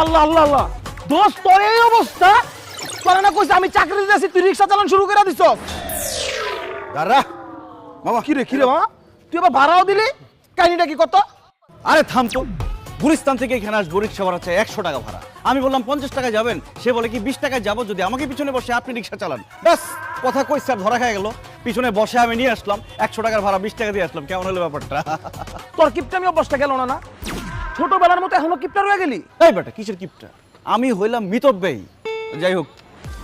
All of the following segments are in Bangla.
আল্লাহ আল্লাহ আল্লাহ, দোস্ত তোর এই অবস্থা? তোরা না কইছিস আমি চাকরি দিতেছি, তুই রিক্সা চালান শুরু করে দিছ? দাঁড়া মামা কিরে কিরে মামা, তুই আবার ভাড়াও দিলি? কাহিনীটা কি কত? আরে থাম তো, গুলিস্তান থেকে এখানে আসবো, রিক্সা ভাড়া চাই 100 টাকা ভাড়া। আমি বললাম 50 টাকা যাবেন, সে বলে কি 20 টাকায় যাবো যদি আমাকে পিছনে বসে আপনি রিক্সা চালান। ব্যাস কথা কইছে আর ধরা খাই গেল। পিছনে বসে আমি নিয়ে আসলাম 100 টাকার ভাড়া, 20 টাকা দিয়ে আসলাম। কেমন হলো ব্যাপারটা? তোর কিপটামি অভ্যাসটা গেল না? ছোটবেলার মতো এখনো কিপটা রয়ে গেলি? এই বেটা কিসের কিপটা? আমি হইলাম মিতব্যয়ী। যাই হোক,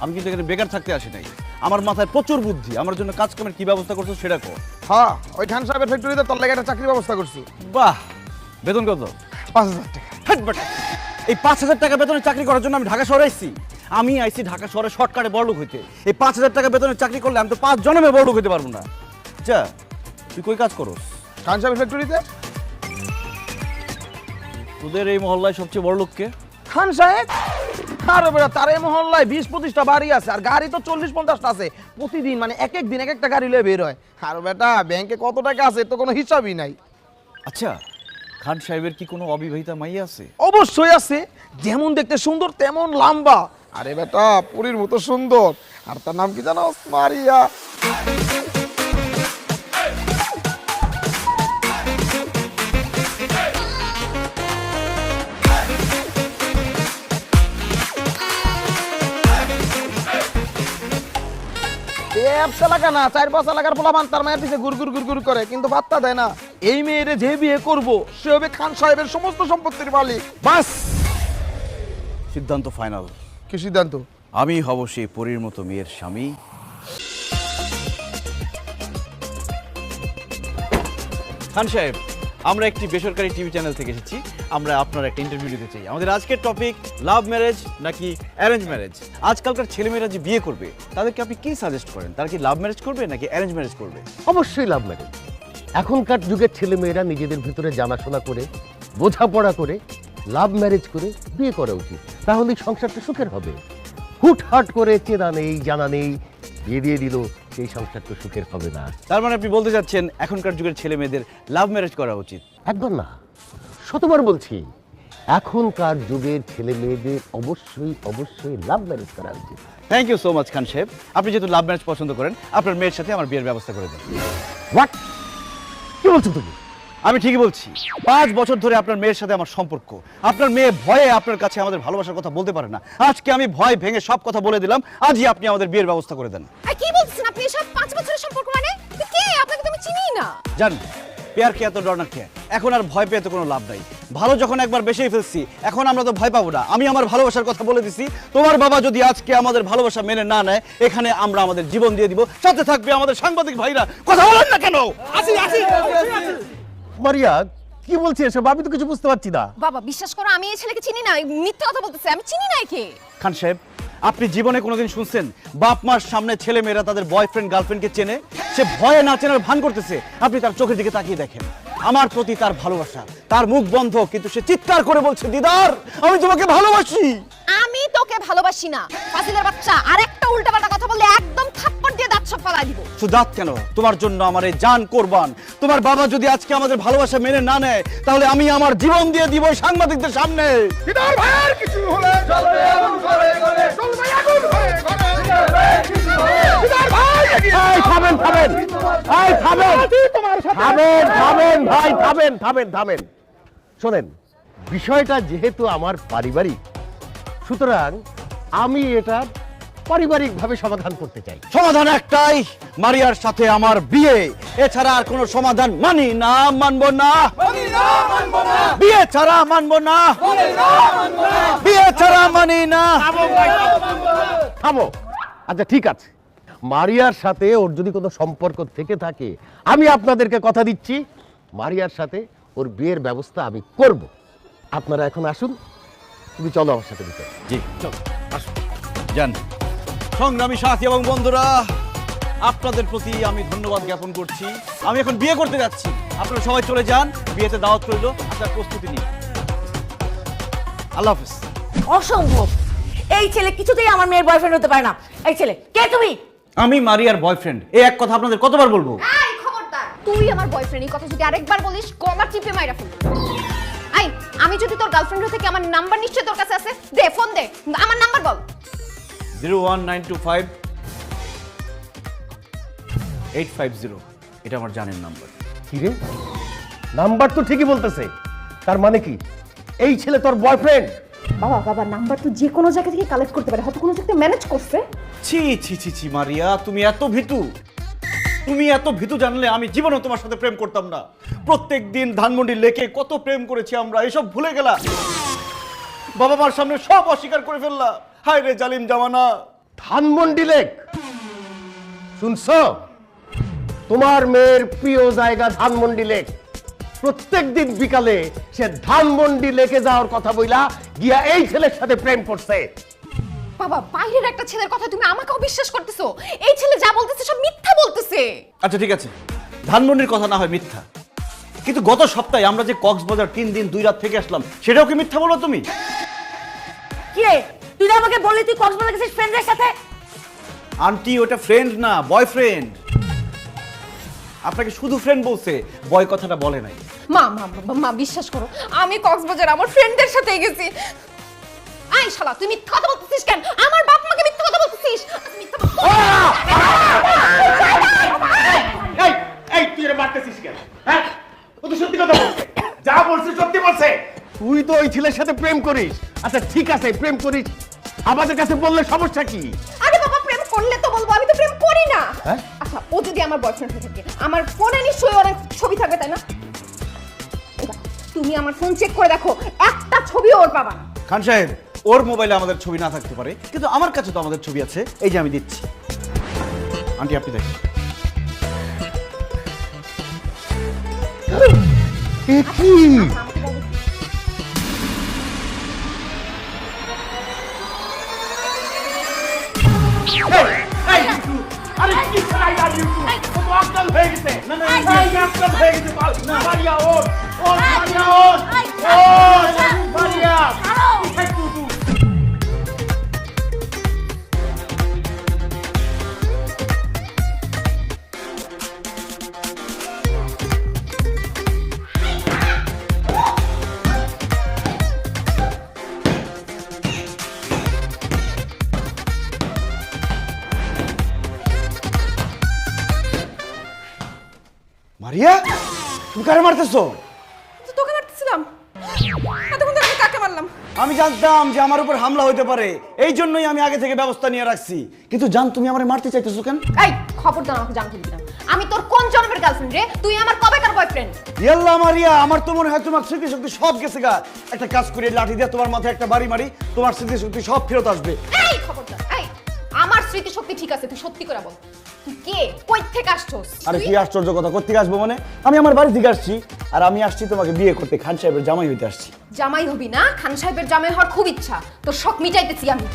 আমি কিন্তু এখানে বেকার থাকতে আসি নাই। আমার মাথায় প্রচুর বুদ্ধি, আমার জন্য কাজ কামের কি ব্যবস্থা করছো সেটা কর। হ্যাঁ, ওই খান সাহেবের ফ্যাক্টরিতে তোর লাগে একটা চাকরির ব্যবস্থা করছি। বাহ, বেতন কত? 5000 টাকা। হাট বেটা, এই 5000 টাকা বেতনে চাকরি করার জন্য আমি ঢাকা শহরে আইছি? আমি আইছি ঢাকা শহরে শর্টকাটে বড়লোক হইতে। এই 5000 টাকা বেতনে চাকরি করলে আমি তো 5 জন্মে বড়লোক হইতে পারবো না। যা, তুই কই কাজ করস? খান সাহেবের ফ্যাক্টরিতে। তোদের এই মহল্লায় সবচেয়ে বড়লোক কে? খান সাহেব? আরে বেটা, তার এই মহল্লায় 20-25টা বাড়ি আছে, আর গাড়ি তো 40-50টা আছে প্রতিদিন, মানে এক এক দিন এক একটা গাড়ি লয়ে বের হয়। আর বেটা ব্যাংকে কত টাকা আছে তো কোনো হিসাবই নাই। আচ্ছা, খান সাহেবের কি কোনো অবিবাহিতা মাইয়া আছে? অবশ্যই আছে, যেমন দেখতে সুন্দর তেমন লম্বা। আরে বেটা পুরীর মতো সুন্দর, আর তার নাম কি জানো? মারিয়া। ব্যবসা লাগা না, 4-5 এলাকার পোলাপান তার মায়ের পিছে গুড় গুড় গুড় গুড় করে, কিন্তু পাত্তা দেয় না। এই মেয়েরে যে বিয়ে করবো সে হবে খান সাহেবের সমস্ত সম্পত্তির মালিক। বাস, সিদ্ধান্ত ফাইনাল। কি সিদ্ধান্ত? আমি হব সেই পরীর মতো মেয়ের স্বামী। খান সাহেব, আমরা একটি বেসরকারি টিভি চ্যানেল থেকে এসেছি। আমরা আপনার একটা ইন্টারভিউ দিতে চাই। আমাদের আজকের টপিক লাভ ম্যারেজ নাকি অ্যারেঞ্জ ম্যারেজ। আজকালকার ছেলেমেয়েরা যে বিয়ে করবে তাদেরকে আপনি কি সাজেস্ট করেন? তারা কি লাভ ম্যারেজ করবে নাকি অ্যারেঞ্জ ম্যারেজ করবে? অবশ্যই লাভ ম্যারেজ। এখনকার যুগের ছেলেমেয়েরা নিজেদের ভিতরে জানাশোনা করে, বোঝাপড়া করে, লাভ ম্যারেজ করে বিয়ে করা উচিত। তাহলে সংসারটা সুখের হবে। হুটহাট করে চেনা নেই জানা নেই বিয়ে দিয়ে দিল, সেই সংসারটা সুখের হবে না। তার মানে আপনি বলতে চাচ্ছেন এখনকার যুগের ছেলে মেয়েদের লাভ ম্যারেজ করা উচিত? একবার না, শতবার বলছি, এখনকার যুগের ছেলে মেয়েদের অবশ্যই অবশ্যই লাভ ম্যারেজ করা উচিত। থ্যাংক ইউ সো মাচ খান সাহেব। আপনি যেহেতু লাভ ম্যারেজ পছন্দ করেন, আপনার মেয়ের সাথে আমার বিয়ের ব্যবস্থা করে দেন। হোয়াট? কি বলছো তুমি? আমি ঠিকই বলছি। 5 বছর ধরে আপনার মেয়ের সাথে আমার সম্পর্ক। আপনার মেয়ে ভয়ে আপনার কাছে আমাদের ভালোবাসার কথা বলতে পারে না। আজকে আমি ভয় ভেঙে সব কথা বলে দিলাম। আজই আপনি আমাদের বিয়ের ব্যবস্থা করে দেন। কি বলছেন আপনি? এসব 5 বছরের সম্পর্ক মানে? কে? আপনাকে তো আমি চিনিই না। জান, পেয়ার কে এত ডর না কে? এখন আর ভয় পেয়ে তো কোনো লাভ নাই। ভালো যখন একবার বেশি ফেলছি, এখন আমরা তো ভয় পাবো না। আমি আমার ভালোবাসার কথা বলে দিছি। তোমার বাবা যদি আজকে আমাদের ভালোবাসা মেনে না নেয়, এখানে আমরা আমাদের জীবন দিয়ে দিব। সাথে থাকবে আমাদের সাংবাদিক ভাইরা। কথা বলেন না কেন? মারিয়া, কি বলছি এসব? আমি তো কিছু বুঝতে পারছি না। বাবা বিশ্বাস করো, আমি এই ছেলেকে চিনি না। মিথ্যা কথা বলতেছে, আমি চিনি না একে। খান সাহেব, আপনি জীবনে কোনোদিন শুনছেন বাপ মার সামনে ছেলে মেয়েরা তাদের বয়ফ্রেন্ড গার্লফ্রেন্ডকে চেনে? সে ভয়ে না চেনার ভান করতেছে। আপনি তার চোখের দিকে তাকিয়ে দেখেন। আমার প্রতি তার ভালোবাসা, তার মুখ বন্ধ, কিন্তু সে চিৎকার করে বলছে, দিদার আমি তোমাকে ভালোবাসি। আমি তোকে ভালোবাসি না, ফাজিলের বাচ্চা। আরেকটা উল্টাপাল্টা কথা বললে একদম থাপ্পড় দিয়ে দাঁত সব ফালাই দিব। শুধু দাঁত কেন, তোমার জন্য আমার এই জান কোরবান। তোমার বাবা যদি আজকে আমাদের ভালোবাসা মেনে না নেয়, তাহলে আমি আমার জীবন দিয়ে দিব সাংবাদিকদের সামনে। দিদার ভাইয়ের কিছু হলে চলবে আগুন করে গলে, চলবে আগুন করে গলে, দিদার ভাই এই থামেন থামেন, এই থামেন থামেন থামেন ভাই, থামেন থামেন থামেন। শোনেন, বিষয়টা যেহেতু আমার পারিবারিক, সুতরাং আমি এটা পারিবারিকভাবে সমাধান করতে চাই। সমাধান একটাই, মারিয়ার সাথে আমার বিয়ে। এছাড়া আর কোনো সমাধান মানি না, মানবো না। বিয়ে ছাড়া মানবো না, বিয়ে ছাড়া মানি না। থামো। আচ্ছা ঠিক আছে, মারিয়ার সাথে ওর যদি কোনো সম্পর্ক থেকে থাকে, আমি আপনাদেরকে কথা দিচ্ছি মারিয়ার সাথে ওর বিয়ের ব্যবস্থা আমি করব। আপনারা এখন আসুন, তুমি চলো আমার সাথে ভিতরে। জি চলো, আসুন যান। সংগ্রামী সাথী এবং বন্ধুরা, আপনাদের প্রতি আমি ধন্যবাদ জ্ঞাপন করছি। আমি এখন বিয়ে করতে যাচ্ছি। আপনারা সবাই চলে যান, বিয়েতে দাওয়াত রইল, আপনার প্রস্তুতি নিন। আল্লাহ হাফেজ। অসম্ভব, এই ছেলে কিছুতেই আমার মেয়ের বয়ফ্রেন্ড হতে পারে না। এই ছেলে কে তুমি? আমি মারিয়ার বয়ফ্রেন্ড। এই এক কথা আপনাদের কতবার বলবো? এই খবরদার, তুই আমার বয়ফ্রেন্ড, এই কথা যদি আরেকবার বলিস গলা টিপে মাইরা ফেলবো। আই আমি যদি তোর গার্লফ্রেন্ড হয়ে থাকি, আমার নাম্বার নিশ্চয়ই তোর কাছে আছে। দে ফোন দে, আমার নাম্বার বল। 01925 850, এটা আমার জানের নাম্বার। কি রে, নাম্বার তো ঠিকই বলতেছে, তার মানে কি এই ছেলে তোর বয়ফ্রেন্ড? বাবা বাবা, নাম্বার তো যে কোনো জায়গা থেকে কালেক্ট করতে পারে, হয়তো কোনো জায়গায় ম্যানেজ করছে। ছি ছি ছি ছি মারিয়া, তুমি এত ভীতু। তুমি এত ভীতু জানলে আমি জীবনে তোমার সাথে প্রেম করতাম না। প্রত্যেকদিন ধানমন্ডি লেকে কত প্রেম করেছি আমরা, এসব ভুলে গেলা। বাবা মার সামনে সব অস্বীকার করে ফেললা। হায় রে জালিম জামানা। ধানমন্ডি লেক, শুনছো? তোমার মেয়ের প্রিয় জায়গা ধানমন্ডি লেক। প্রত্যেকদিন বিকালে সে ধানমন্ডি লেকে যাওয়ার কথা বইলা গিয়া এই ছেলের সাথে প্রেম করছে। বাবা, বাইরের একটা ছেলের কথা তুমি আমাকেও বিশ্বাস করতেছো? এই ছেলে যা বলতেছে সব মিথ্যা বলতেছে। আচ্ছা ঠিক আছে, ধানমন্ডির কথা না হয় মিথ্যা, কিন্তু গত সপ্তাহে আমরা যে কক্সবাজার 3 দিন 2 রাত থেকে আসলাম, সেটাও কি মিথ্যা বলো তুমি? কি রে, তুই না আমাকে বললি তুই কক্সবাজার গেছিস ফ্রেন্ডের সাথে? আন্টি, ওটা ফ্রেন্ড না, বয়ফ্রেন্ড। আপনাকে শুধু ফ্রেন্ড বলছে, বয় কথাটা বলে নাই। মা মা মা, মা বিশ্বাস করো, আমি কক্সবাজার আমার ফ্রেন্ডদের সাথে গেছি। আই শালা, তুই মিথ্যা কথা বলতেছিস কেন? আমার বাপ মাকে মিথ্যা কথা বলতেছিস? মিথ্যা এই এই তুই এর মারতেছিস কেন? হ্যাঁ, ও তো সত্যি কথা বলছে, যা বলছে সত্যি বলছে। তুই তো ওই ছেলের সাথে প্রেম করিস। আচ্ছা ঠিক আছে, প্রেম করিস, আমাদের কাছে বললে সমস্যা কি? আরে বাবা, প্রেম করলে তো বলবো, আমি তো প্রেম করি না। হ্যাঁ? আচ্ছা, ও যদি আমার বয়ফ্রেন্ড হয়ে থাকে, আমার ফোনে নিশ্চয়ই অনেক ছবি থাকবে, তাই না? এবার তুমি আমার ফোন চেক করে দেখো, একটা ছবিও ওর পাবা না। খান সাহেব, ওর মোবাইলে আমাদের ছবি না থাকতে পারে, কিন্তু আমার কাছে তো আমাদের ছবি আছে। এই যে আমি দিচ্ছি, আন্টি আপনি দেখেন। এ কি? আরে কি চাই আর ইউটিউব ও তো অজ্ঞান হয়ে গেছে। না না অজ্ঞান হয়ে গেছে। মারিয়া ওর মারিয়া ওর মারিয়া মারিয়া, তুমি কারে মারতেছো? তো তোকে মারতেছিলাম, এতক্ষণ ধরে আমি কাকে মারলাম? আমি জানতাম যে আমার উপর হামলা হতে পারে, এই জন্যই আমি আগে থেকে ব্যবস্থা নিয়ে রাখছি। কিন্তু জান, তুমি আমারে মারতে চাইতেছো কেন? এই খবরদার আমাকে জানতে দিবি না। আমি তোর কোন জন্মের গার্লফ্রেন্ড রে? তুই আমার কবেকার বয়ফ্রেন্ড? ইয়াল্লা মারিয়া, আমার তো মনে হয় তোমার স্মৃতি শক্তি সব গেছে গা। একটা কাজ করে লাঠি দিয়ে তোমার মাথায় একটা বাড়ি মারি, তোমার স্মৃতি শক্তি সব ফেরত আসবে। এই খবরদার, এই আমার স্মৃতি শক্তি ঠিক আছে, তুই সত্যি করে বল, তুই কে, কই থেকে আসছস? আরে কি আশ্চর্য কথা, কোত্থেকে আসবো মানে? আমি আমার বাড়ি থেকে আসছি, আর আমি আসছি তোমাকে বিয়ে করতে, খান সাহেবের জামাই হইতে আসছি। জামাই হবি না? খান সাহেবের জামাই হওয়ার খুব ইচ্ছা, তোর শখ মিটাইতেছি আমি।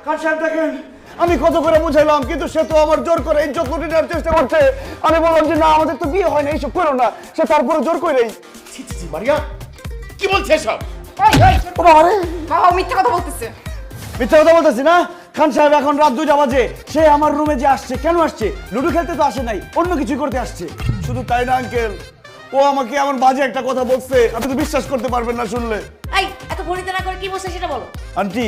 খান সাহেব দেখেন, আমি কত করে বুঝাইলাম, কিন্তু সে তো আমার জোর করে ইজ্জত লুটে নেওয়ার চেষ্টা করছে। আমি বললাম যে না, আমাদের তো বিয়ে হয় না, এইসব করো না। সে তারপরে জোর করেই। ছি ছি ছি, মারিয়া কি বলছে সব? বাবা মিথ্যা কথা বলতেছে। মিথ্যা কথা বলতেছি না। খান সাহেব, এখন রাত 2টা বাজে, সে আমার রুমে যে আসছে, কেন আসছে? লুডো খেলতে তো আসে নাই, অন্য কিছু করতে আসছে। শুধু তাই না আঙ্কেল, ও আমাকে এমন বাজে একটা কথা বলছে, আপনি তো বিশ্বাস করতে পারবেন না শুনলে। এই এত ভনিতা না করে কি বলছিস সেটা বলো। আন্টি,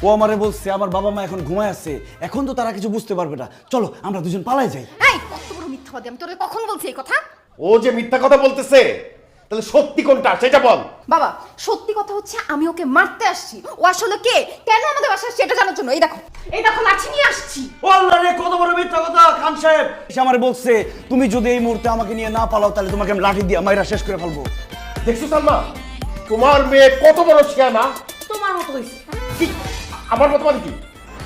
ও আমারে বলছে আমার বাবা মা এখন ঘুমায় আছে, এখন তো তারা কিছু বুঝতে পারবে না, চলো আমরা দুজন পালাই যাই। এই কত বড় মিথ্যাবাদী, আমি তোরে কখন বলছি এই কথা? ও যে মিথ্যা কথা বলতেছে, তাহলে সত্যি কোনটা সেটা বল। বাবা, সত্যি কথা হচ্ছে আমি ওকে মারতে আসছি। ও আসলে কে, কেন আমাদের বাসায় আসছে এটা জানার জন্য। এই দেখো লাঠি নিয়ে আসছি। ও আল্লাহ রে, কত বড় মিথ্যা কথা! খান সাহেব সে আমারে বলছে তুমি যদি এই মুহূর্তে আমাকে নিয়ে না পালাও, তাহলে তোমাকে আমি লাঠি দিয়ে মাইরা শেষ করে ফেলবো। দেখছো সালমা, তোমার মেয়ে কত বড় শিয়ানা। তোমার মতো হইছে। কি আমার মতো মানে কি?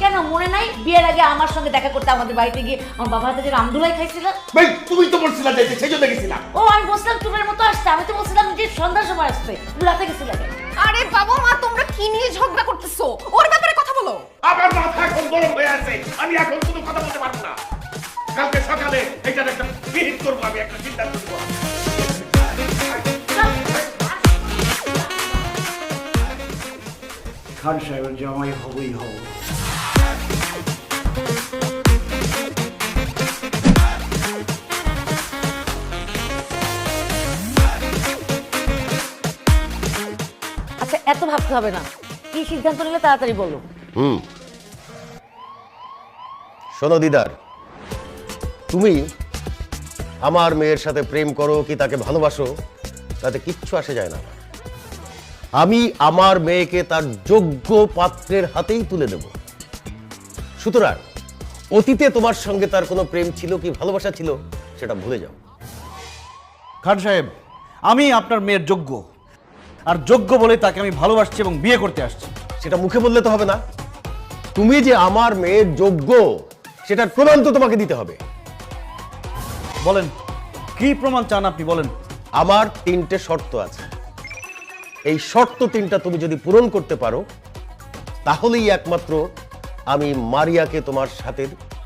কেন মনে নাই বিয়ের আগে আমার সঙ্গে দেখা করতে আমাদের বাড়িতে গিয়ে আমার বাবার হাতে যে রামদুলাই খাইছিল? ভাই তুমি তো বলছিলা যাইতে, সেই জন্য গেছিলাম। ও আমি বলছিলাম তোমার মতো আসছে, আমি তো বলছিলাম যে সন্ধ্যার সময় আসছে, তুমি রাতে গেছিলে কেন? আরে বাবা মা, তোমরা কি নিয়ে ঝগড়া করতেছো? ওর ব্যাপারে কথা বলো। আমার মাথা এখন গরম হয়ে আছে, আমি এখন কোনো কথা বলতে পারবো না। কালকে সকালে এটার একটা বিহিত করবো, আমি একটা চিন্তা করবো। খান সাহেবের জামাই হবই হব। অত ভাবতে হবে না, কি সিদ্ধান্ত নিলে তাড়াতাড়ি বলো। শোনো দিদার, তুমি আমার মেয়ের সাথে প্রেম করো কি তাকে ভালোবাসো তাতে কিচ্ছু আসে যায় না। আমি আমার মেয়েকে তার যোগ্য পাত্রের হাতেই তুলে দেব। সুতরাং অতীতে তোমার সঙ্গে তার কোনো প্রেম ছিল কি ভালোবাসা ছিল সেটা ভুলে যাও। খান সাহেব, আমি আপনার মেয়ের যোগ্য, আর যোগ্য বলে তাকে আমি ভালোবাসছি এবং বিয়ে করতে আসছি। সেটা মুখে বললে তো হবে না, তুমি যে আমার মেয়ের যোগ্য সেটার প্রমাণ তো তোমাকে দিতে হবে। বলেন কি প্রমাণ চান আপনি, বলেন। আমার 3টে শর্ত আছে, এই শর্ত 3টা তুমি যদি পূরণ করতে পারো তাহলেই একমাত্র আমি মারিয়াকে তোমার সাথে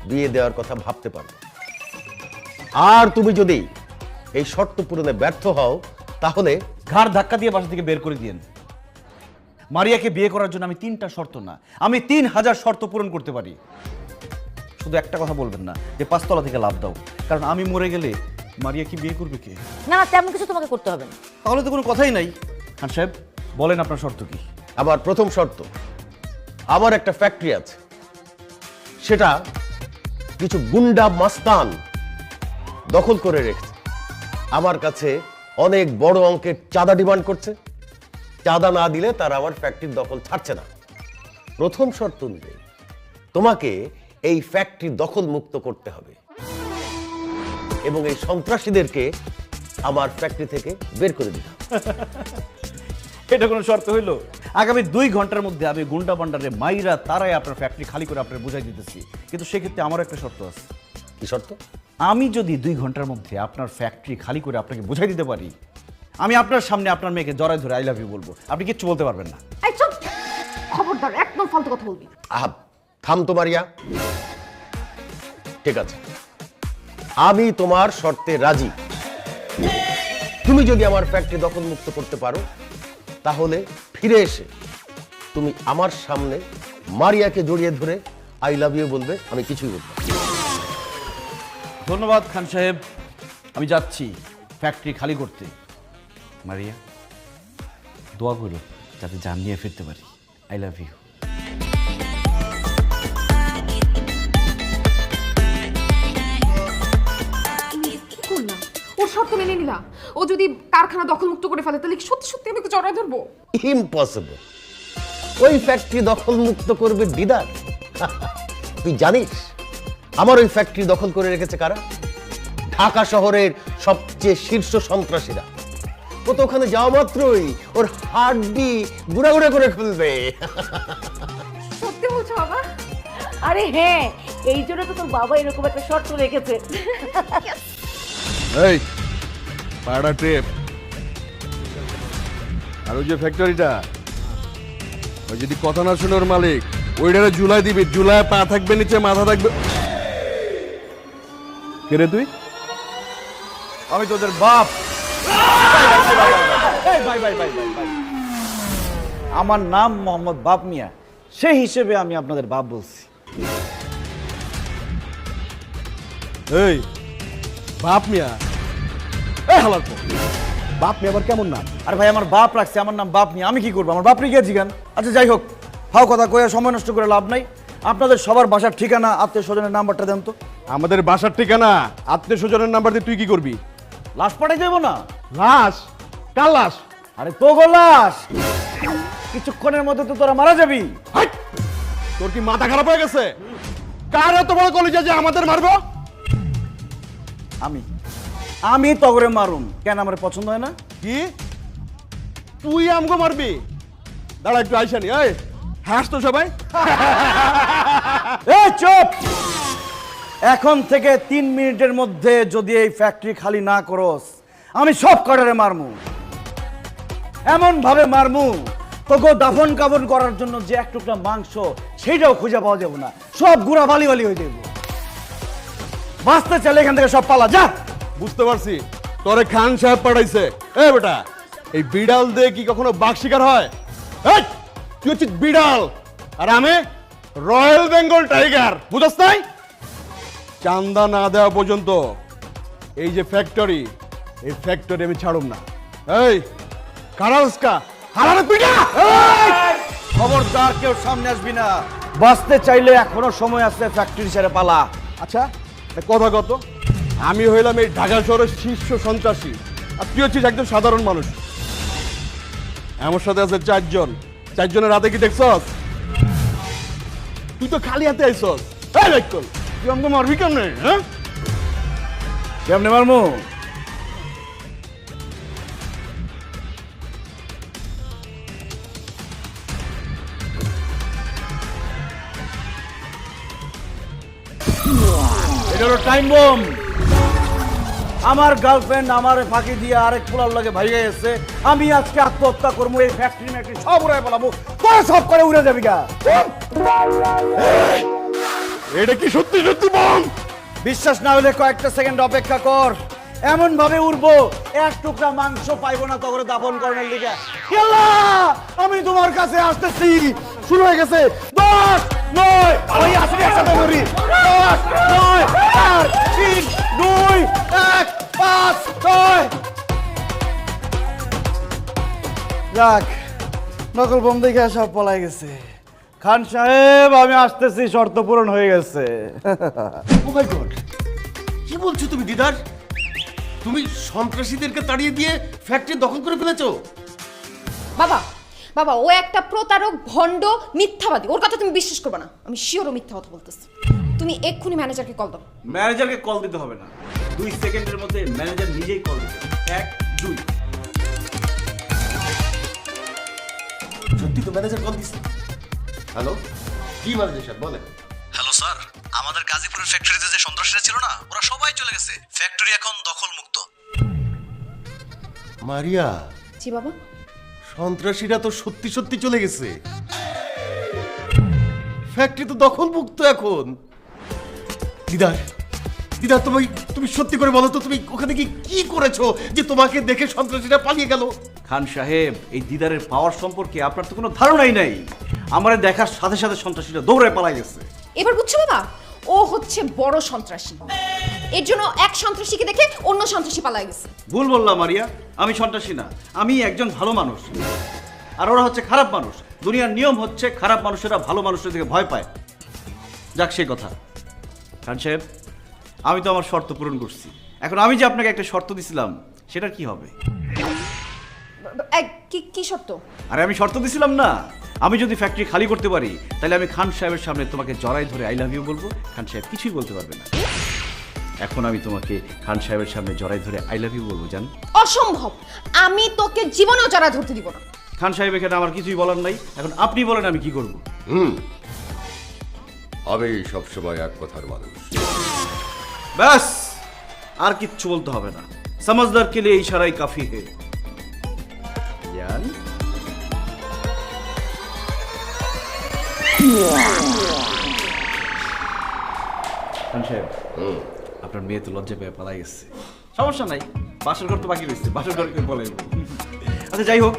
বিয়ে দেওয়ার কথা ভাবতে পারবো। আর তুমি যদি এই শর্ত পূরণে ব্যর্থ হও তাহলে ঘাড় ধাক্কা দিয়ে বাসা থেকে বের করে দিয়েন। মারিয়াকে বিয়ে করার জন্য আমি 3টা শর্ত না, আমি 3000 শর্ত পূরণ করতে পারি। শুধু একটা কথা বলবেন না যে 5 তলা থেকে লাফ দাও, কারণ আমি মরে গেলে মারিয়া কি বিয়ে করবে কে? না না, তেমন কিছু তোমাকে করতে হবে না। তাহলে তো কোনো কথাই নাই। খান সাহেব বলেন আপনার শর্ত কি? আমার প্রথম শর্ত, আমার একটা ফ্যাক্টরি আছে, সেটা কিছু গুন্ডা মাস্তান দখল করে রেখেছে। আমার কাছে অনেক বড় অঙ্কের চাঁদা ডিমান্ড করছে, চাঁদা না দিলে তারা আমার ফ্যাক্টরির দখল ছাড়ছে না। প্রথম শর্ত অনুযায়ী তোমাকে এই ফ্যাক্টরি দখল মুক্ত করতে হবে এবং এই সন্ত্রাসীদেরকে আমার ফ্যাক্টরি থেকে বের করে দিতে হবে। এটা কোনো শর্ত হইলো? আগামী 2 ঘন্টার মধ্যে আমি গুন্ডা বান্ডারে মাইরা তারাই আপনার ফ্যাক্টরি খালি করে আপনার বুঝাই দিতেছি, কিন্তু সেক্ষেত্রে আমারও একটা শর্ত আছে। কি শর্ত? আমি যদি 2 ঘন্টার মধ্যে আপনার ফ্যাক্টরি খালি করে আপনাকে বুঝাই দিতে পারি, আমি আপনার সামনে আপনার মেয়েকে জড়ায় ধরে আই লাভ ইউ বলবো, আপনি কিচ্ছু বলতে পারবেন না। এই চুপ, খবরদার একদম ফালতু কথা বলবি। আহা, থাম তো মারিয়া। ঠিক আছে, আমি তোমার শর্তে রাজি। তুমি যদি আমার ফ্যাক্টরি দখল মুক্ত করতে পারো তাহলে ফিরে এসে তুমি আমার সামনে মারিয়াকে জড়িয়ে ধরে আই লাভ ইউ বলবে, আমি কিছুই বলবো না। ধন্যবাদ খান সাহেব, আমি যাচ্ছি ফ্যাক্টরি খালি করতে। মারিয়া দোয়া করো যাতে জান নিয়ে ফিরতে পারি। I love you. কি করলাম? ওর শর্ত মেনে নিলাম। ও যদি কারখানা দখলমুক্ত করে ফেলে তাহলে কি সত্যি সত্যি আমি জড়ায় ধরবো? ইম্পসিবল। ওই ফ্যাক্টরি দখল মুক্ত করবে দিদার। তুই জানিস আমার ওই ফ্যাক্টরি দখল করে রেখেছে কারা? ঢাকা শহরের সবচেয়ে শীর্ষ সন্ত্রাসীরা। ও তো ওখানে যাওয়া মাত্রই ওর হাড্ডি গুড়া গুড়া করে খুলবে। সত্যি বলছো বাবা? আরে হ্যাঁ, এই জন্য তো তোর বাবা এরকম একটা শর্ত রেখেছে। এই পাড়া ট্রেপ আর ওই যে ফ্যাক্টরিটা, ওই যদি কথা না শুনে ওর মালিক ওইটারে জুলাই দিবি, জুলাই পা থাকবে নিচে, মাথা থাকবে। কে রে তুই? আমি তোদের বাপ। এই ভাই ভাই ভাই ভাই ভাই, আমার নাম মোহাম্মদ বাপ মিয়া, সেই হিসেবে আমি আপনাদের বাপ বলছি। এই বাপ মিয়া, এই হালার পর বাপ মিয়া আবার কেমন নাম? আর ভাই আমার বাপ রাখছে, আমার নাম বাপ মিয়া, আমি কি করবো? আমার বাপ রেখে জিগান। আচ্ছা যাই হোক, ফাও কথা কয়ে সময় নষ্ট করে লাভ নাই। আপনাদের সবার বাসার ঠিকানা, আত্মীয় স্বজনের নাম্বারটা দেন তো। আমাদের বাসার ঠিকানা, আত্মীয় স্বজনের নাম্বার দিয়ে তুই কি করবি? লাশ পাঠাই দেবো না? লাশ? কার লাশ? আরে তো গো লাশ, কিছুক্ষণের মধ্যে তো তোরা মারা যাবি। হাট! তোর কি মাথা খারাপ হয়ে গেছে? কার এত বড় কলিজা যে আমাদের মারবো? আমি তগরে মারুম কেন? আমার পছন্দ হয় না? কি তুই আমগো মারবি? দাঁড়া একটু আইসানি। এই হাস তো সবাই। এই চুপ! এখন থেকে 3 মিনিটের মধ্যে যদি এই ফ্যাক্টরি খালি না করস, আমি সব কটারে মারমু, এমন ভাবে মারমু তোকে দাফন কাফন করার জন্য যে এক টুকরা মাংস সেইটাও খুঁজে পাওয়া যাবে না, সব গুড়া বালি বালি হয়ে যাবে। বাঁচতে চাইলে এখান থেকে সব পালা যা। বুঝতে পারছি তোরে খান সাহেব পাঠাইছে। এ বেটা, এই বিড়াল দিয়ে কি কখনো বাঘ শিকার হয়? এই তুই হচ্ছিস বিড়াল আর আমি রয়্যাল বেঙ্গল টাইগার, বুঝছ নাই? চান্দা না দেওয়া পর্যন্ত এই যে ফ্যাক্টরি, এই ফ্যাক্টরি আমি ছাড়ুম না। এই কারাসকা হারারে পিটা! খবরদার কেউ সামনে আসবি না। বাঁচতে চাইলে এখনো সময় আছে, ফ্যাক্টরি ছেড়ে পালা। আচ্ছা কথা কত, আমি হইলাম এই ঢাকা শহরের শীর্ষ সন্ত্রাসী, আর তুই হচ্ছিস একজন সাধারণ মানুষ। আমার সাথে আছে চারজনের রাতে কি দেখছস? তুই তো খালি হাতে আইছস। এই রাইকল, তুই আমাকে মারবি কেমনে? হ্যাঁ, কেমনে মারমু? এটা হলো টাইম বম। আমার গার্লফ্রেন্ড আমারে ফাঁকি দিয়ে আরেক পোলার লাগে ভাইয়া গেছে। আমি আজকে আত্মহত্যা করবো, এই ফ্যাক্টরি সব উড়াই পেলাবো, তোরা সব করে উড়ে যাবি গা। এটা কি সত্যি সত্যি বম? বিশ্বাস না হলে কয়েকটা সেকেন্ড অপেক্ষা কর, এমন ভাবে উড়বো এক টুকরা মাংস পাইবো না তখন দাফন করার লিগে। আমি তোমার কাছে আসতেছি। শুরু হয়ে গেছে। 10, 9, ওই আসলে একসাথে মরি। 10, 9, 4, 3, 2, 1, 5, 6। যাক, নকল বোম দেখে সব পলাই গেছে। খান সাহেব, আমি আসতেছি, শর্ত পূরণ হয়ে গেছে। ও মাই গড, কি বলছো তুমি দিদার? তুমি সন্ত্রাসীদেরকে তাড়িয়ে দিয়ে ফ্যাক্টরি দখল করে ফেলেছো? বাবা বাবা ও একটা প্রতারক, ভণ্ড, মিথ্যাবাদী। ওর কথা তুমি বিশ্বাস করবে না। আমি শিওর ও মিথ্যা কথা বলতেছি। তুমি এক্ষুনি ম্যানেজারকে কল দাও। ম্যানেজারকে কল দিতে হবে না, 2 সেকেন্ডের মধ্যে ম্যানেজার নিজেই কল দিবে। 1, 2। সত্যি তো ম্যানেজার কল দিছে। হ্যালো, কি ম্যানেজার স্যার বলেন? হ্যালো স্যার, আমাদের গাজীপুরের ফ্যাক্টরিতে যে সন্ত্রাসীরা ছিল না, ওরা সবাই চলে গেছে। ফ্যাক্টরি এখন দখল মুক্ত। মারিয়া, জি বাবা। সন্ত্রাসীরা তো সত্যি সত্যি চলে গেছে, ফ্যাক্টরি তো দখল মুক্ত এখন। দিদার, দিদার তুমি সত্যি করে বলো তো, তুমি ওখানে কি করেছো যে তোমাকে দেখে সন্ত্রাসীরা পালিয়ে গেল? খান সাহেব, এই দিদারের পাওয়ার সম্পর্কে আপনার তো কোনো ধারণাই নাই। আমার দেখার সাথে সাথে সন্ত্রাসীরা দৌড়ে পালাই গেছে। এবার বুঝছো বাবা, ও হচ্ছে বড় সন্ত্রাসী। এর জন্য এক সন্ত্রাসীকে দেখে অন্য সন্ত্রাসী পালায় গেছে। ভুল বললাম মারিয়া, আমি সন্ত্রাসী না, আমি একজন ভালো মানুষ। আর ওরা হচ্ছে খারাপ মানুষ। দুনিয়ার নিয়ম হচ্ছে খারাপ মানুষেরা ভালো মানুষের দিকে ভয় পায়। যাক, সেই কথা। খান সাহেব, আমি তো আমার শর্ত পূরণ করছি। এখন আমি যে আপনাকে একটা শর্ত দিছিলাম, সেটার কি হবে? কি শর্ত? আরে আমি শর্ত দিছিলাম না, আমি যদি ফ্যাক্টরি খালি করতে পারি তাহলে আমি খান সাহেবের সামনে তোমাকে জড়াই ধরে আই লাভ ইউ বলবো। খান সাহেব কিছুই বলতে পারবে না। এখন আমি তোমাকে খান সাহেবের সামনে জড়াই ধরে আই লাভ ইউ বলবো, জান? অসম্ভব, আমি তোকে জীবনেও জড়া ধরতে দিব না। খান সাহেব, এখানে আমার কিছুই বলার নাই। এখন আপনি বলেন আমি কি করব? আমি সবসময় এক কথার মানুষ। ব্যাস, আর কিচ্ছু বলতে হবে না। समझदार के लिए इशारा ही काफी है। জান, খান সাহেব, আপনার মেয়ে তো লজ্জা পেয়ে পালাই গেছে। সমস্যা নাই, বাসর ঘর তো বাকি রয়েছে, বাসর ঘর করে পলাইব। আচ্ছা যাই হোক,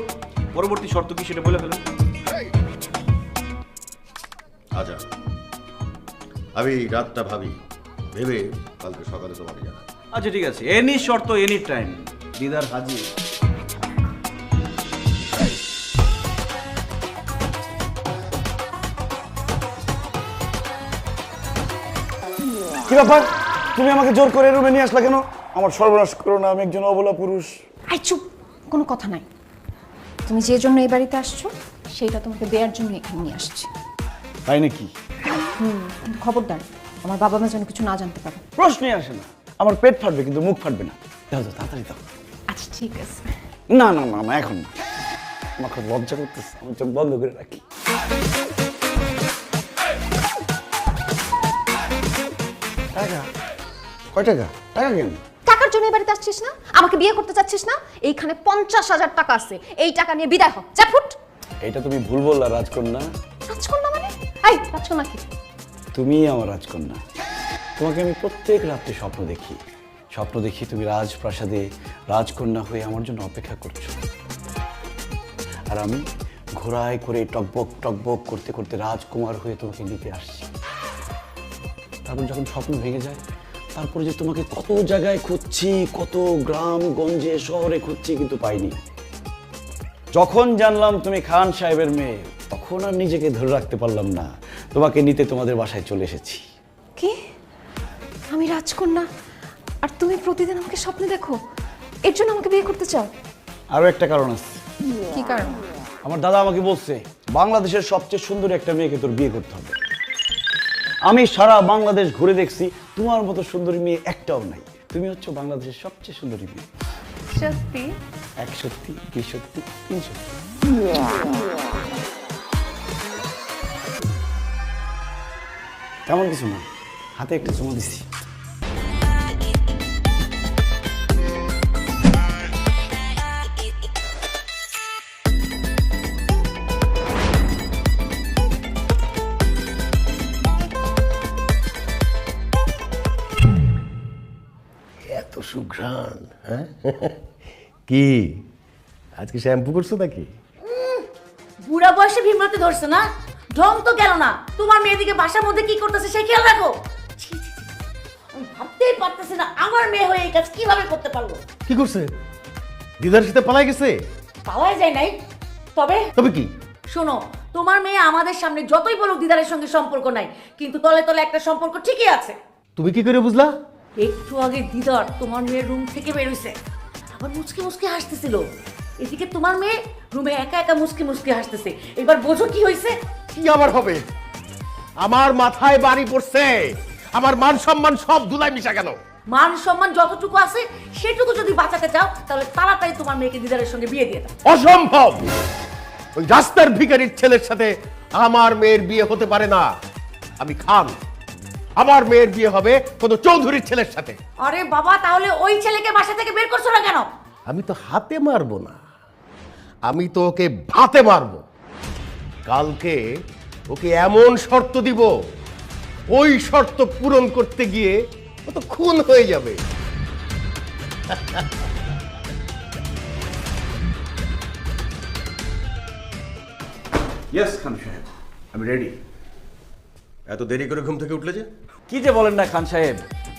পরবর্তী শর্ত কি সেটা বলে ফেলেন। আচ্ছা, আমি রাতটা ভাবি, ভেবে কালকে সকালে তোমাকে জানাই। আচ্ছা ঠিক আছে, এনি শর্ত এনি টাইম। দিদার হাজির। কি ব্যাপার, তুমি আমাকে জোর করে রুমে নিয়ে আসলা কেন? আমার সর্বনাশ করো না, আমি একজন অবলা পুরুষ। আই চুপ, কোনো কথা নাই। তুমি যে জন্য এই বাড়িতে আসছো সেইটা তোমাকে দেওয়ার জন্য এখানে নিয়ে আসছি। তাই নাকি? কিন্তু খবরদার, আমার বাবা মা যেন কিছু না জানতে পারে। প্রশ্নই আসে না। আমার পেট ফাটবে কিন্তু মুখ ফাটবে না। দাও দাও, তাড়াতাড়ি দাও। আচ্ছা ঠিক আছে। না না না, এখন না, আমার খুব লজ্জা করতেছে, আমি চোখ বন্ধ করে রাখি। টাকা? কয় টাকা? টাকা কেন? টাকার জন্য এই বাড়িতে আসছিস না? আমাকে বিয়ে করতে চাচ্ছিস না? এইখানে 50,000 টাকা আছে, এই টাকা নিয়ে বিদায় হ। যা ফুট। এটা তুমি ভুল বললা রাজকন্যা। রাজকন্যা মানে? এই রাজকন্যা কি? তুমি আমার রাজকন্যা। তোমাকে আমি প্রত্যেক রাত্রে স্বপ্ন দেখি তুমি রাজপ্রাসাদে রাজকন্যা হয়ে আমার জন্য অপেক্ষা করছো, আর আমি ঘোড়ায় করে টকবক টকবক করতে করতে রাজকুমার হয়ে তোমাকে নিতে আসছি। তারপর যখন স্বপ্ন ভেঙে যায়, তারপরে যে তোমাকে কত জায়গায় খুঁজছি, কত গ্রাম গঞ্জে শহরে খুঁজছি, কিন্তু পাইনি। যখন জানলাম তুমি খান সাহেবের মেয়ে, তখন আর নিজেকে ধরে রাখতে পারলাম না, তোমাকে নিতে তোমাদের বাসায় চলে এসেছি। কি? আমি রাজকন্যা আর তুমি প্রতিদিন আমাকে স্বপ্নে দেখো, এর জন্য আমাকে বিয়ে করতে চাও? আরো একটা কারণ আছে। কি কারণ? আমার দাদা আমাকে বলছে বাংলাদেশের সবচেয়ে সুন্দর একটা মেয়েকে তোর বিয়ে করতে হবে। আমি সারা বাংলাদেশ ঘুরে দেখছি, তোমার মতো সুন্দরী মেয়ে একটাও নাই। তুমি হচ্ছে বাংলাদেশের সবচেয়ে সুন্দরী মেয়ে। সত্যি? এক সত্যি, দুই সত্যি, তিন সত্যি। তেমন কিছু না, হাতে একটা চুমু দিচ্ছি। এত সুঘ্রাণ, হ্যাঁ? কি আজকে শ্যাম্পু করছো নাকি? বুড়া বয়সে ভীমরতি ধরছে না, ঢং তো গেল না। তোমার মেয়েদিকে বাসার মধ্যে কি করতেছে সেই খেয়াল রাখো। ছি, ছি, ছি। আমি ভাবতেই পারতেছি না আমার মেয়ে হয়ে এই কাজ কিভাবে করতে পারলো। কি করছে? দিদার সাথে পালাই গেছে? পাওয়াই যায় নাই। তবে তবে কি? শোনো, তোমার মেয়ে আমাদের সামনে যতই বলুক দিদারের সঙ্গে সম্পর্ক নাই, কিন্তু তলে তলে একটা সম্পর্ক ঠিকই আছে। তুমি কি করে বুঝলা? একটু আগে দিদার তোমার মেয়ের রুম থেকে বেরোইছে, আবার মুচকি মুচকি হাসতেছিল। এদিকে তোমার মেয়ে রুমে একা একা মুচকি মুচকি হাসতেছে। এবার বোঝো কি হয়েছে? কি আবার হবে? আমার মাথায় বাড়ি পড়ছে, আমার মান সম্মান সব ধুলাই মিশা গেল। মান সম্মান যতটুকু আছে সেটুকু যদি বাঁচাতে চাও, তাহলে তাড়াতাড়ি তোমার মেয়েকে দিদারের সঙ্গে বিয়ে দিয়ে দাও। অসম্ভব! ওই রাস্তার ভিখারির ছেলের সাথে আমার মেয়ের বিয়ে হতে পারে না। আমি খান, আমার মেয়ের বিয়ে হবে কোনো চৌধুরীর ছেলের সাথে। আরে বাবা, তাহলে ওই ছেলেকে বাসা থেকে বের করছো না কেন? আমি তো হাতে মারবো না, আমি তো ওকে ভাতে মারবো। কালকে ওকে এমন শর্ত দিব, ওই শর্ত পূরণ করতে গিয়ে ও তো খুন হয়ে যাবে। ইয়েস খান সাহেব, আমি রেডি। এত দেরি করে ঘুম থেকে উঠলে যে? কি যে বলেন না খান সাহেব,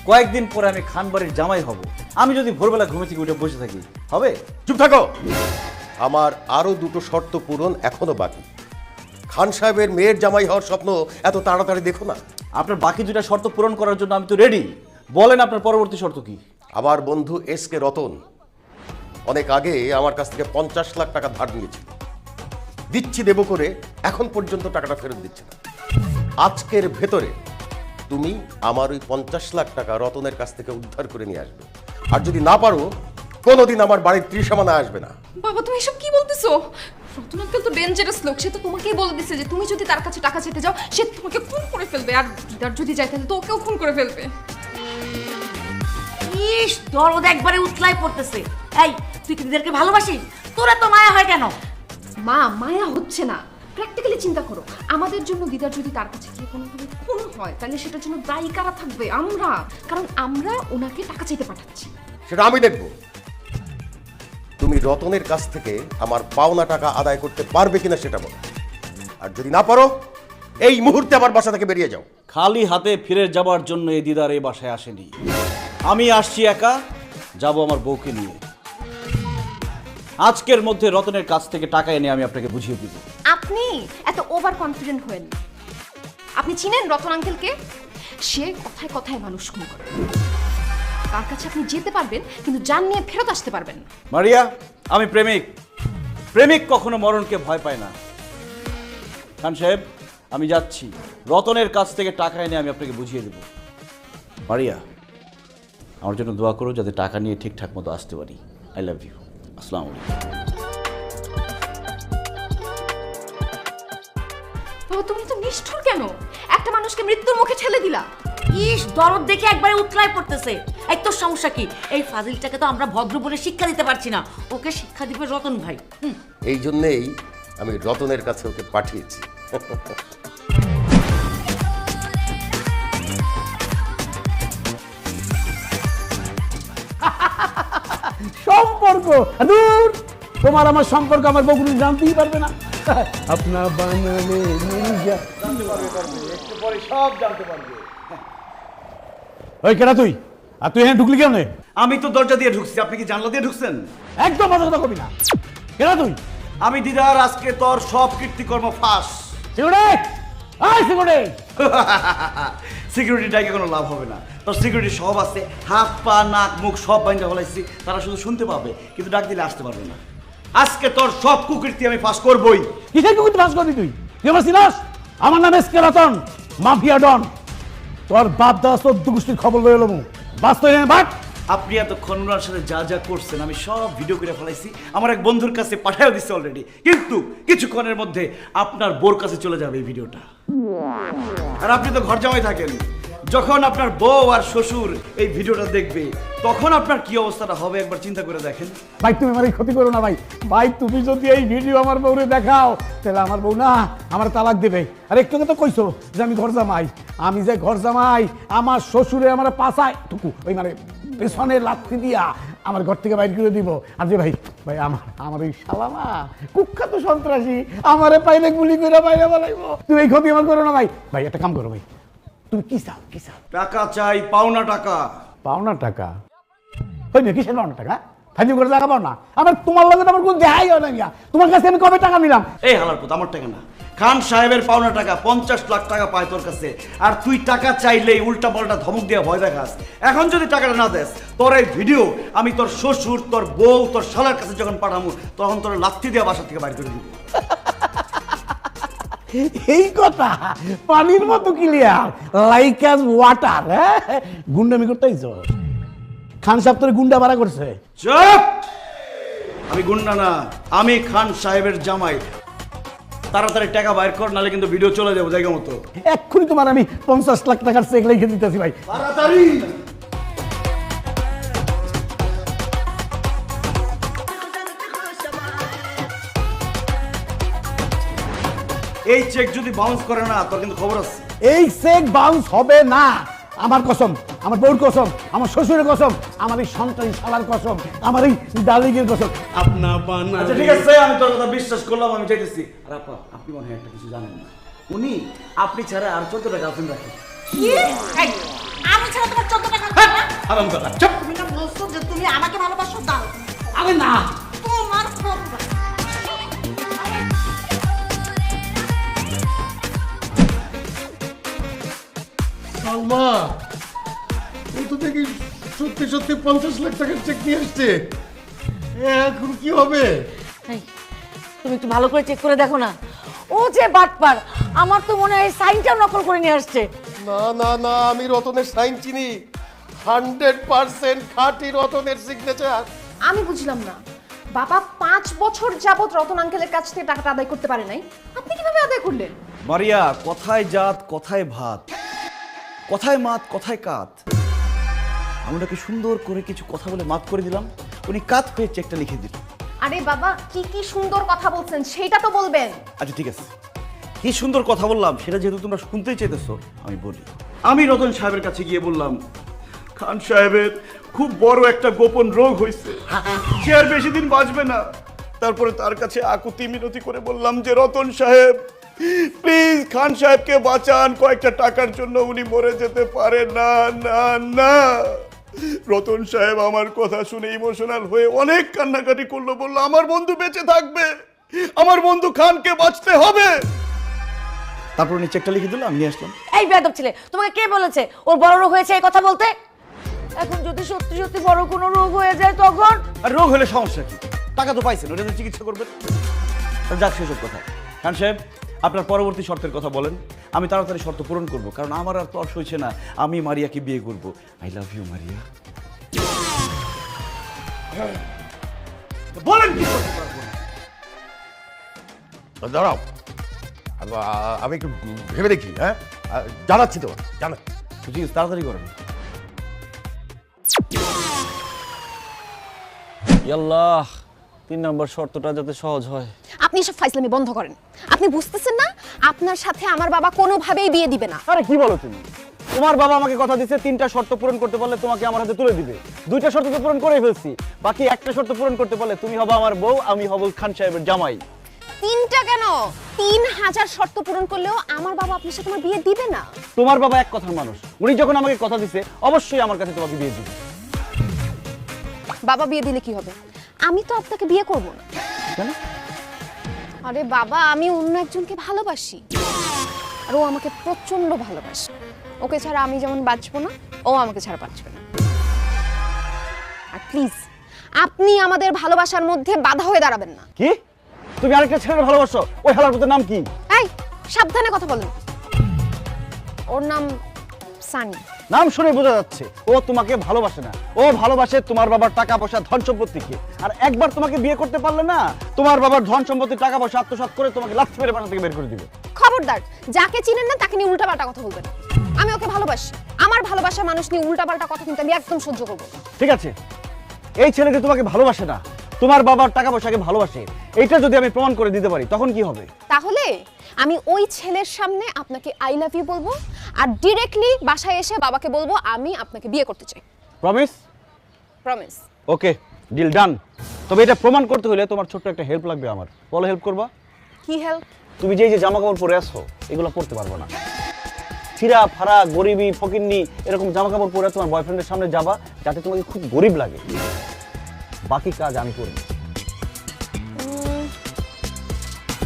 কয়েকদিন পরে আমি খান বাড়ির জামাই হব। আমি যদি ভোরবেলা ঘুমে থেকে উঠে বসে থাকি হবে? চুপ থাকো। আমার আরো দুটো শর্ত পূরণ এখনো বাকি। খান সাহেবের মেয়ের জামাই হওয়ার স্বপ্ন এত তাড়াতাড়ি দেখো না। আপনার বাকি দুটা শর্ত পূরণ করার জন্য আমি তো রেডি। বলেন আপনার পরবর্তী শর্ত কি? আমার বন্ধু এস কে রতন অনেক আগে আমার কাছ থেকে 50 লাখ টাকা ধার নিয়েছিল। দিচ্ছি দেব করে এখন পর্যন্ত টাকাটা ফেরত দিচ্ছে না। আজকের ভেতরে তুমি আমার ওই 50 লাখ টাকা রতনের কাছ থেকে উদ্ধার করে নিয়ে আসবে। আর যদি না পারো, কোনোদিন আমার বাড়ির ত্রিসীমানা আসবে না। বাবা, তুমি এসব কি বলতেছো? রতন আঙ্কেল তো ডেঞ্জারাস লোক, সে তো তোমাকেই বলে দিচ্ছে যে তুমি যদি তার কাছে টাকা চেতে যাও সে তোমাকে খুন করে ফেলবে, আর দিদার যদি যায় তাহলে তো ওকেও খুন করে ফেলবে। ইস, দরদ একবারে উতলাই পড়তেছে। এই, তুই কি দিদারকে ভালোবাসিস? তোরা তো মায়া হয় কেন? মা, মায়া হচ্ছে না, প্র্যাকটিক্যালি চিন্তা করো। আমাদের জন্য দিদার যদি তার কাছে গিয়ে কোনোভাবে খুন হয়, তাহলে সেটার জন্য দায়ী কারা থাকবে? আমরা, কারণ আমরা ওনাকে টাকা চাইতে পাঠাচ্ছি। সেটা আমি দেখব। তুমি রতনের কাছ থেকে আমার পাওনা টাকা আদায় করতে পারবে কিনা সেটা বলো। আর যদি না পারো, এই মুহূর্তে আমার বাসা থেকে বেরিয়ে যাও। খালি হাতে ফিরে যাবার জন্য এই দিদার এই বাসায় আসেনি। আমি আসছি একা, যাব আমার বউকে নিয়ে। আজকের মধ্যে রতনের কাছ থেকে টাকা এনে আমি আপনাকে বুঝিয়ে দিব। আপনি এত ওভার কনফিডেন্ট হয়েন না। আপনি চিনেন রতন আঙ্কেলকে? সে কথায় কথায় মানুষ খুন করে। তার কাছে আপনি যেতে পারবেন, কিন্তু জান নিয়ে ফেরত আসতে পারবেন না। মারিয়া, আমি প্রেমিক। প্রেমিক কখনো মরণকে ভয় পায় না। খান সাহেব, আমি যাচ্ছি। রতনের কাছ থেকে টাকা এনে আমি আপনাকে বুঝিয়ে দেব। মারিয়া, আমার জন্য দোয়া করো যাতে টাকা নিয়ে ঠিকঠাক মতো আসতে পারি। I love you. আসসালামু আলাইকুম। বাবা, তুমি তো নিষ্ঠুর কেন? একটা মানুষকে মৃত্যুর মুখে ঠেলে দিলা। ইস, দরদ দেখে একবারে উতলাই পড়তেছে। এই তোর সমস্যা কি? এই ফাজিলটাকে তো আমরা ভদ্র বলে শিক্ষা দিতে পারছি না, ওকে শিক্ষা দিবে রতন ভাই। এই জন্যেই আমি রতনের কাছে ওকে পাঠিয়েছি। সম্পর্ক দূর, তোমার আমার সম্পর্ক আমার বকুনি জানতেই পারবে না। আপনা বানানে মির্জা সব জানতে পারবে। ওই কেডা তুই? আর তুই এখানে ঢুকলি কেমনে? আমি তো দরজা দিয়ে ঢুকছি, আপনি কি জানলা দিয়ে ঢুকছেন? একদম মাথা কথা কবি না। কেডা তুই? আমি দিদার আজকে তোর সব কীর্তিকর্ম ফাঁস। সিকিউরিটি ডাইকে কোনো লাভ হবে না, তোর সিকিউরিটি সব আছে, হাত পা নাক মুখ সব বাইন্দা ফলাইছি, তারা শুধু শুনতে পাবে কিন্তু ডাক দিলে আসতে পারবে না। আজকে তোর সব কুকীর্তি আমি ফাঁস করবই। কিসের কুকুর ফাঁস করবি তুই? তুই আমার চিনাস? আমার নাম স্কেলাটন, মাফিয়া ডন। তোর বাপ দাদা 14 গোষ্ঠীর খবর লয়ে এলাম। বাস্তব বাট আপনি এতক্ষণ ওনার সাথে যা যা করছেন আমি সব ভিডিও করে ফেলাইছি, আমার এক বন্ধুর কাছে পাঠিয়ে দিচ্ছি অলরেডি, কিন্তু কিছুক্ষণের মধ্যে আপনার বোর কাছে চলে যাবে এই ভিডিওটা। আর আপনি তো ঘর জামাই থাকেন, যখন আপনার বউ আর শ্বশুর এই ভিডিওটা দেখবে তখন আপনার কি অবস্থাটা হবে একবার চিন্তা করে দেখেন। ভাই তুমি আমার ক্ষতি করো না ভাই। ভাই তুমি যদি এই ভিডিও আমার বউরে দেখাও তাহলে আমার বউ না আমার তালাক দেবে। আর একটু তো কইছো যে আমি ঘর জামাই, আমি যে ঘর জামাই আমার শ্বশুরে আমার পাছায় টুকু ওই মানে পেছনে লাথি দিয়া আমার ঘর থেকে বাইর করে দিব। আর যে ভাই ভাই আমার এই শালামা কুখ্যাত সন্ত্রাসী আমারে পাইলে গুলি করে বাইরে বলাইব। তুমি এই ক্ষতি আমার করো না ভাই। ভাই একটা কাম করো ভাই, তুমি কি চাও? কি চাও? টাকা চাই, পাওনা টাকা। পাওনা টাকা? ওই না কিসের পাওনা টাকা? ফাইজিং করে টাকা পাও না? আমার তোমার লগে আমার কোন দেখাই হয় না। তোমার কাছে আমি কবে টাকা নিলাম? এই হালার পুত, আমার টাকা না, খান সাহেবের পাওনা টাকা 50 লাখ টাকা পায় তোর কাছে। আর তুই টাকা চাইলেই উল্টা পাল্টা ধমক দিয়ে ভয় দেখাস। এখন যদি টাকাটা না দেস তোর এই ভিডিও আমি তোর শ্বশুর, তোর বউ, তোর শালার কাছে যখন পাঠাবো তখন তোর লাথি দিয়ে বাসা থেকে বাইর করে দিব। এই কথা পানির মতো ক্লিয়ার, লাইক অ্যাজ ওয়াটার। হ্যাঁ, গুন্ডামি করতেইছ? খান সাহেব তোর গুন্ডা ভাড়া করছে? চুপ! আমি গুন্ডা না, আমি খান সাহেবের জামাই। তাড়াতাড়ি টাকা বাইর কর, নালে কিন্তু ভিডিও চলে যাবো জায়গা মতো। এক্ষুনি তোমার আমি 50 লাখ টাকার চেক লিখে দিতেছি ভাই। তাড়াতাড়ি! এই চেক যদি বাউন্স করে না তোর কিন্তু খবর আছে। এই চেক বাউন্স হবে না, আমার কসম, আমার বউর কসম, আমার শ্বশুরের কসম, আমার এই সন্তান শালার কসম, আমার এই ডালিগের কসম। আপনা বানা আচ্ছা ঠিক আছে, আমি তোর কথা বিশ্বাস করলাম, আমি চাইতেছি। আর আপা, আপনি মনে হয় একটা কিছু জানেন না, উনি আপনি ছাড়া আর 14টা গার্লফ্রেন্ড রাখেন। আমি ছাড়া তোমার 14 টাকা না? আরাম কথা চুপ। তুমি না বলছো যে তুমি আমাকে ভালোবাসো? দাও। আরে না, তোমার খবর। সালমা, ও তো দেখি সত্যি সত্যি 50 লাখ টাকার চেক নিয়ে আসছে। এখন কি হবে? এই, তুমি একটু ভালো করে চেক করে দেখো না। ও যে বাটপার, আমার তো মনে হয় সাইনটাও নকল করে নিয়ে আসছে। না না না, আমি রতনের সাইন চিনি। 100% খাঁটি রতনের সিগনেচার। আমি বুঝলাম না, বাবা 5 বছর যাবত রতন আঙ্কেলের কাছ থেকে টাকাটা আদায় করতে পারে নাই, আপনি কিভাবে আদায় করলেন? মারিয়া, কথায় জাত কথায় ভাত, কথায় মাত কথায় কাত। আমি ওনাকে সুন্দর করে কিছু কথা বলে মাত করে দিলাম, উনি কাত হয়ে চেকটা লিখে দিল। আরে বাবা, কি কি সুন্দর কথা বলছেন সেটা তো বলবেন। আচ্ছা ঠিক আছে, কি সুন্দর কথা বললাম সেটা যেহেতু তোমরা শুনতেই চাইতেছো আমি বলি। আমি রতন সাহেবের কাছে গিয়ে বললাম, খান সাহেবের খুব বড় একটা গোপন রোগ হয়েছে, সে আর বেশি দিন বাঁচবে না। তারপরে তার কাছে আকুতি মিনতি করে বললাম যে রতন সাহেব প্লিজ খান সাহেবকে বাঁচান, কয়েকটা টাকার জন্য উনি মরে যেতে পারে না। না না, রতন সাহেব আমার কথা শুনে ইমোশনাল হয়ে অনেক কান্নাকাটি করলো, বললো আমার বন্ধু বেঁচে থাকবে, আমার বন্ধু খানকে বাঁচতে হবে। তারপর উনি চেকটা লিখে দিল, আমি নিয়ে আসলাম। এই বেয়াদব ছেলে, তোমাকে কে বলেছে ওর বড় রোগ হয়েছে এই কথা বলতে? এখন যদি সত্যি সত্যি বড় কোনো রোগ হয়ে যায় তখন? আর রোগ হলে সমস্যা কি? টাকা তো পাইছেন, ওটা চিকিৎসা করবেন। যাক সেসব কথা। খান সাহেব, আপনার পরবর্তী শর্তের কথা বলেন, আমি তাড়াতাড়ি শর্ত পূরণ করব, কারণ আমার আর তর্স হয়েছে না, আমি মারিয়াকে বিয়ে করব। I love you Maria. বলেন কি করতে পারবো না? দাঁড়াও, আমি একটু ভেবে দেখি। হ্যাঁ, জানাচ্ছি তো, জানাচ্ছি। ঠিক আছে, তাড়াতাড়ি করেন। আল্লাহ, 3 নম্বর শর্তটা যাতে সহজ হয়। আপনি এসব ফাইজলামি বন্ধ করেন। আপনি বুঝতেছেন না আপনার সাথে আমার বাবা কোনোভাবেই বিয়ে দিবে না। আরে কি বলো তুমি? তোমার বাবা আমাকে কথা দিচ্ছে 3টা শর্ত পূরণ করতে পারলে তোমাকে আমার হাতে তুলে দিবে। 2টা শর্ত তো পূরণ করেই ফেলছি, বাকি একটা শর্ত পূরণ করতে পারলে তুমি হবে আমার বউ, আমি হব খান সাহেবের জামাই। 3টা কেন, 3000 শর্ত পূরণ করলেও আমার বাবা আপনার সাথে আমার বিয়ে দিবে না। তোমার বাবা এক কথার মানুষ, উনি যখন আমাকে কথা দিছে অবশ্যই আমার কাছে তোমাকে বিয়ে দিবে। বাবা বিয়ে দিলে কি হবে? আমি তো আপনাকে বিয়ে করব না। কেন? আরে বাবা, আমি অন্য একজনকে ভালোবাসি, আর ও আমাকে প্রচন্ড ভালোবাসে। ওকে ছাড়া আমি যেমন বাঁচবো না, ও আমাকে ছাড়া বাঁচবে না। আর প্লিজ আপনি আমাদের ভালোবাসার মধ্যে বাধা হয়ে দাঁড়াবেন না। কি তুমি আরেকটা ছেলের ভালোবাসো? ওই হালার পুতের নাম কি? এই সাবধানে কথা বলেন। ওর নাম সানি। নাম শুনে বোঝা যাচ্ছে ও তোমাকে ভালোবাসে না। ও ভালোবাসে তোমার বাবার টাকা পয়সা ধন সম্পত্তিকে। আর একবার তোমাকে বিয়ে করতে পারলে না, তোমার বাবার ধন সম্পত্তি টাকা পয়সা আত্মসাৎ করে তোমাকে লাথি মেরে বাসা থেকে বের করে দিবে। খবরদার, যাকে চিনেন না তাকে নিয়ে উল্টাপাল্টা কথা বলবেন। আমি ওকে ভালোবাসি, আমার ভালোবাসা মানুষ নিয়ে উল্টাপাল্টা কথা কিন্তু আমি একদম সহ্য করবো না। ঠিক আছে, এই ছেলেকে তোমাকে ভালোবাসে না, তোমার বাবার টাকা পয়সাকে ভালোবাসে, এইটা যদি আমি প্রমাণ করে দিতে পারি তখন কি হবে? তাহলে আমি ওই ছেলের সামনে আপনাকে আই লাভ ইউ বলবো, আর ডিরেক্টলি বাসায় এসে বাবাকে বলবো আমি আপনাকে বিয়ে করতে চাই। প্রমিস? প্রমিস। ওকে, ডিল ডান। তবে এটা প্রমাণ করতে হলে তোমার ছোট্ট একটা হেল্প লাগবে আমার। বলো হেল্প করবা? কি হেল্প? তুমি যে জামা কাপড় পরে আসো এগুলো পরতে পারবো না। ছিঁড়া ফাড়া গরিবি ফকিন্নি এরকম জামা কাপড় পরে তোমার বয়ফ্রেন্ডের সামনে যাবা যাতে তোমাকে খুব গরিব লাগে। বাকি কাজ আমি করব।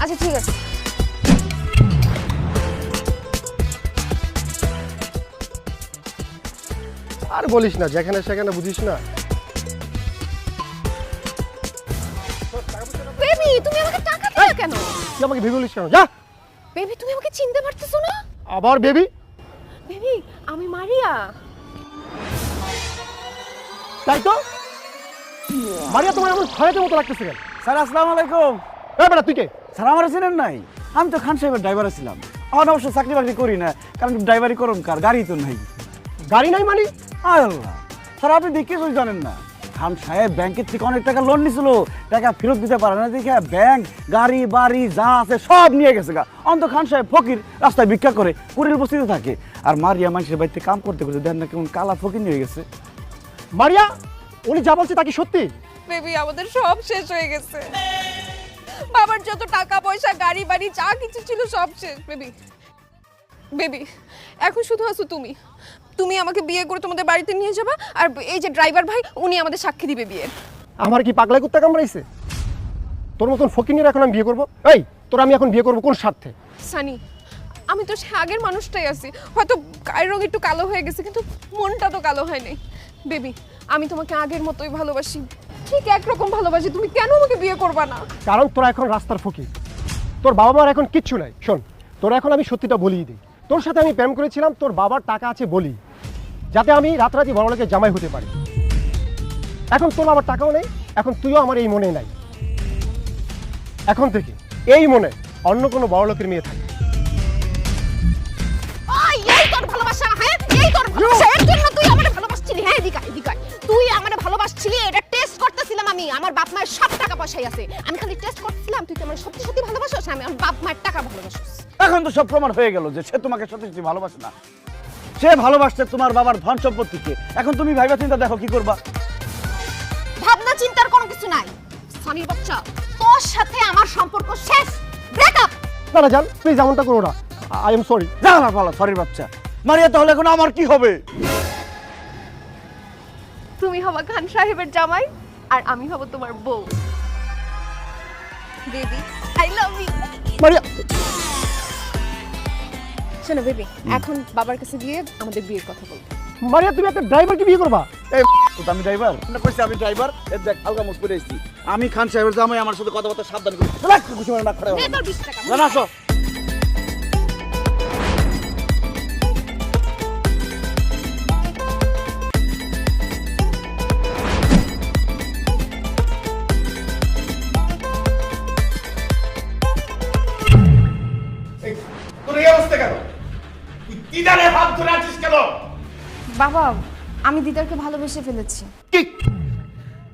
আচ্ছা ঠিক আছে। আর বলিস না, যেখানে সেখানে বুঝিস না। বেবি তুমি আমাকে টাকা দিলে কেন? তুই আমাকে ভেবে বলিস কেন? যা। বেবি তুমি আমাকে চিনতে পারতেছো না? আবার বেবি? বেবি আমি মারিয়া। তাই তো, মারিয়া তোমার এমন ভয়ের মতো লাগতেছে কেন? স্যার আসসালামু আলাইকুম। এই বেটা তুই কে? স্যার আমার চিনেন নাই? আমি তো খান সাহেবের ড্রাইভার ছিলাম। এখন অবশ্য চাকরি বাকরি করি না, কারণ ড্রাইভারি করুন কার, গাড়ি তো নাই। গাড়ি নাই মানে? আল্লাহ স্যার, আপনি দেখে কিছু জানেন না। খান সাহেব ব্যাংকের থেকে অনেক টাকা লোন নিছিল, টাকা ফেরত দিতে পারে না দেখে ব্যাংক গাড়ি বাড়ি যা আছে সব নিয়ে গেছে গা। অন্ত খান সাহেব ফকির, রাস্তায় ভিক্ষা করে, কুড়ির বস্তিতে থাকে। আর মারিয়া মানুষের বাড়িতে কাম করতে করতে দেন না কেমন কালা ফকির নিয়ে গেছে। মারিয়া উনি যা বলছে তা কি সত্যি? বেবি আমাদের সব শেষ হয়ে গেছে, বাবার যত টাকা পয়সা গাড়ি বাড়ি যা কিছু ছিল সব শেষ। বেবি বেবি এখন শুধু আছো তুমি। তুমি আমাকে বিয়ে করে তোমাদের বাড়িতে নিয়ে যাবা, আর এই যে ড্রাইভার ভাই উনি আমাদের সাক্ষী দিবে বিয়ের। আমার কি পাগলা কুত্তা কামড়াইছে? তোর মতন ফকিনির এখন আমি বিয়ে করবো? এই তোর আমি এখন বিয়ে করবো কোন স্বার্থে? সানি আমি তো সে আগের মানুষটাই আছি, হয়তো গায়ের রং একটু কালো হয়ে গেছে কিন্তু মনটা তো কালো হয় নাই। বেবি আমি তোমাকে আগের মতোই ভালোবাসি, ঠিক একরকম ভালোবাসি। তুমি কেন আমাকে বিয়ে করবা না? কারণ তোরা এখন রাস্তার ফকির, তোর বাবা মার এখন কিচ্ছু নাই। শোন, তোরা এখন আমি সত্যিটা বলিয়ে দিই। তোর সাথে আমি প্রেম করেছিলাম তোর বাবার টাকা আছে বলি, যাতে আমি রাতারাতি বড়লোকের জামাই হতে পারি। এখন তোর বাবার টাকাও নেই, এখন তুইও আমার এই মনে নাই। এখন থেকে এই মনে অন্য কোনো বড়লোকের মেয়ে থাকে। ওই এই তোর ভালোবাসা, হ্যাঁ এই তোর ভালোবাসা, এর জন্য তুই আমারে ভালোবাসছিলি? হ্যাঁ এদিকে এদিকে তুই আমারে ভালোবাসছিলি, এটা টেস্ট করতেছিলাম আমি। আমার বাপ মায়ের সব টাকা পয়সাই আছে, আমি খালি টেস্ট করতেছিলাম তুই কি আমার সত্যি সত্যি ভালোবাসিস? আমি আমার বাপ মায়ের টাকা ভালোবাসিস। এখন তো সব প্রমাণ হয়ে গেল যে সে তোমাকে সত্যি সত্যি ভালোবাসে না, সে ভালোবাসছে তোমার বাবার ধন সম্পত্তিকে। এখন তুমি ভাইবা চিন্তা দেখো কি করবা। ভাবনা চিন্তার কোনো কিছু নাই। সনির বাচ্চা, তোর সাথে আমার সম্পর্ক শেষ, ব্রেকআপ। না না জান, প্লিজ এমনটা করো না। I am sorry. যা না বলো সরির বাচ্চা। মারিয়া তাহলে এখন আমার কি হবে? তুমি হবা খান সাহেবের জামাই, আর আমি হব তোমার বউ। Baby I love you. Maria শোনো বেবি, এখন বাবার কাছে গিয়ে আমাদের বিয়ের কথা বলবো। মারিয়া তুমি একটা ড্রাইভারকে বিয়ে করবা? এই তো আমি ড্রাইভার না কইছি, আমি ড্রাইভার। এই দেখ হালকা মুখ করে এসেছি আমি। খান সাহেবের জামাই, আমার সাথে কথাবার্তা সাবধান করে রাখ, খুশি মনে না খারাপ নে তোর 20 টাকা। না আসো। তোর এই অবস্থা কেন? তুই দিদারে হাত ধরে আছিস কেন? বাবা আমি দিদারকে ভালোবেসে ফেলেছি। কি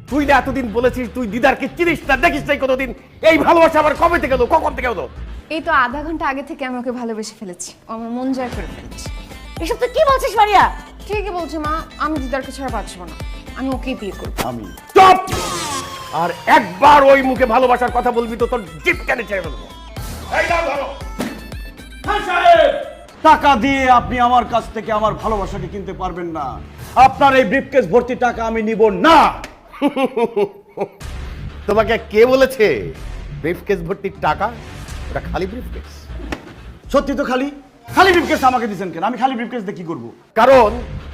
তুই না এতদিন বলেছিস তুই দিদারকে চিনিস না, দেখিস নাই কোনোদিন? এই ভালোবাসা আবার কবে থেকে হলো, কখন থেকে হলো? এই তো আধা ঘন্টা আগে থেকে আমি ওকে ভালোবেসে ফেলেছি, ও আমার মন জয় করে ফেলেছি। এসব তুই কি বলছিস মারিয়া? ঠিকই বলছে মা, আমি দিদারকে ছাড়া বাঁচবো না, আমি ওকেই বিয়ে করবো। আমি চুপ! আর একবার ওই মুখে ভালোবাসার কথা বলবি তো তোর জিপ কেন ছেড়ে ফেলবো। এই নাও ধরো। খান সাহেব, টাকা দিয়ে আপনি আমার কাছ থেকে আমার ভালোবাসাকে কিনতে পারবেন না। আপনার এই ব্রিফকেস ভর্তি টাকা আমি নিব না। তোমাকে কে বলেছে ব্রিফকেস ভর্তি টাকা, ওটা খালি ব্রিফকেস। সত্যি তো খালি খালি ব্রিফকেস আমাকে দিয়েছেন কেন? আমি খালি ব্রিফকেস দিয়ে কি করবো? কারণ